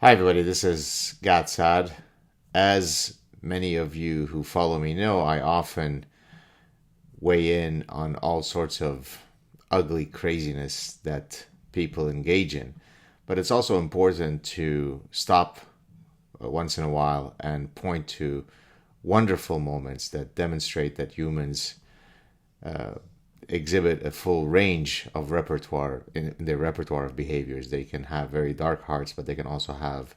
Hi, everybody. This is SAAD. As many of you who follow me know, I often weigh in on all sorts of ugly craziness that people engage in. But it's also important to stop once in a while and point to wonderful moments that demonstrate that humans exhibit a full range of repertoire in their repertoire of behaviors. They can have very dark hearts, but they can also have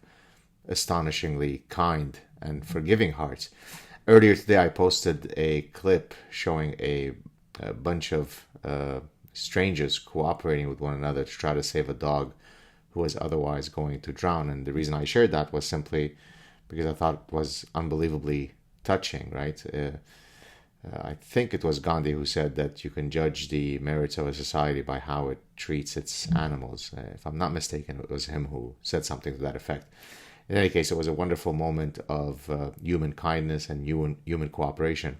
astonishingly kind and forgiving hearts. Earlier today, I posted a clip showing a bunch of strangers cooperating with one another to try to save a dog who was otherwise going to drown. And the reason I shared that was simply because I thought it was unbelievably touching, right? I think it was Gandhi who said that you can judge the merits of a society by how it treats its animals. If I'm not mistaken, it was him who said something to that effect. In any case, it was a wonderful moment of human kindness and human cooperation.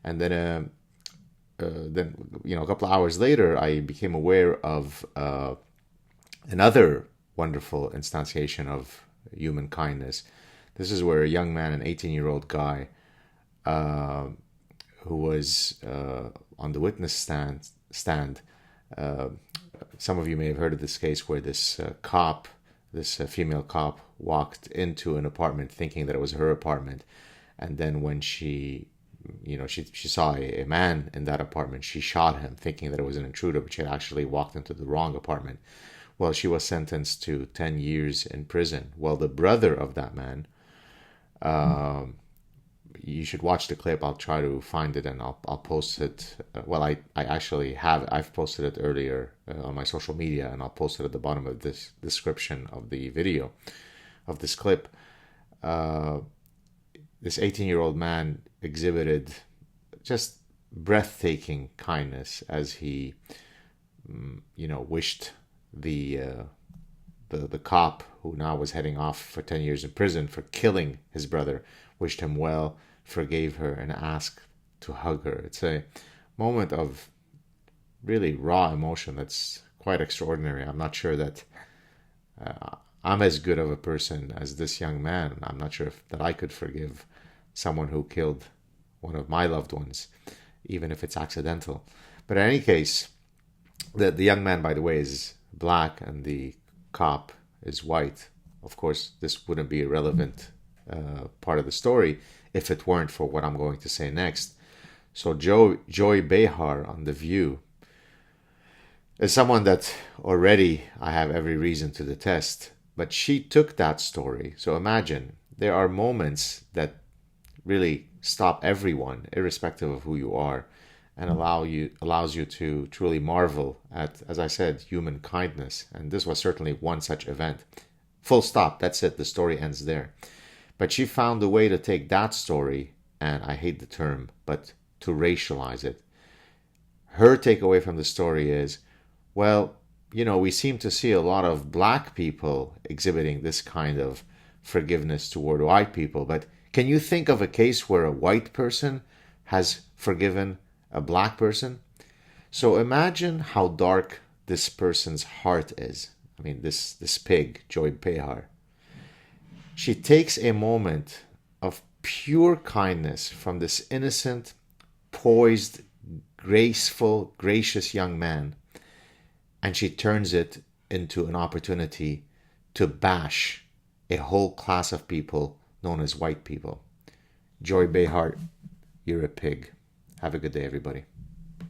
And then a couple of hours later, I became aware of another wonderful instantiation of human kindness. This is where a young man, an 18-year-old guy, who was on the witness stand. Uh, some of you may have heard of this case where this female cop, walked into an apartment thinking that it was her apartment, and then when she saw a man in that apartment, she shot him thinking that it was an intruder, but she had actually walked into the wrong apartment. Well, she was sentenced to 10 years in prison. Well, the brother of that man, you should watch the clip. I'll try to find it and I'll post it. I've posted it earlier on my social media, and I'll post it at the bottom of this description of the video of this clip. This 18-year-old man exhibited just breathtaking kindness as he, wished the cop who now was heading off for 10 years in prison for killing his brother, wished him well, forgave her, and asked to hug her. It's a moment of really raw emotion that's quite extraordinary. I'm not sure that I'm as good of a person as this young man. I'm not sure that I could forgive someone who killed one of my loved ones, even if it's accidental. But in any case, the young man, by the way, is black and the cop is white. Of course, this wouldn't be a relevant part of the story if it weren't for what I'm going to say next. So Joy Behar on The View is someone that already I have every reason to detest, but she took that story. So imagine, there are moments that really stop everyone, irrespective of who you are, and allows you to truly marvel at, as I said, human kindness. And this was certainly one such event. Full stop. That's it. The story ends there. But she found a way to take that story, and I hate the term, but to racialize it. Her takeaway from the story is, well, we seem to see a lot of black people exhibiting this kind of forgiveness toward white people, but can you think of a case where a white person has forgiven a black person? So imagine how dark this person's heart is. I mean, this pig, Joy Behar. She takes a moment of pure kindness from this innocent, poised, graceful, gracious young man, and she turns it into an opportunity to bash a whole class of people known as white people. Joy Behar, you're a pig. Have a good day, everybody.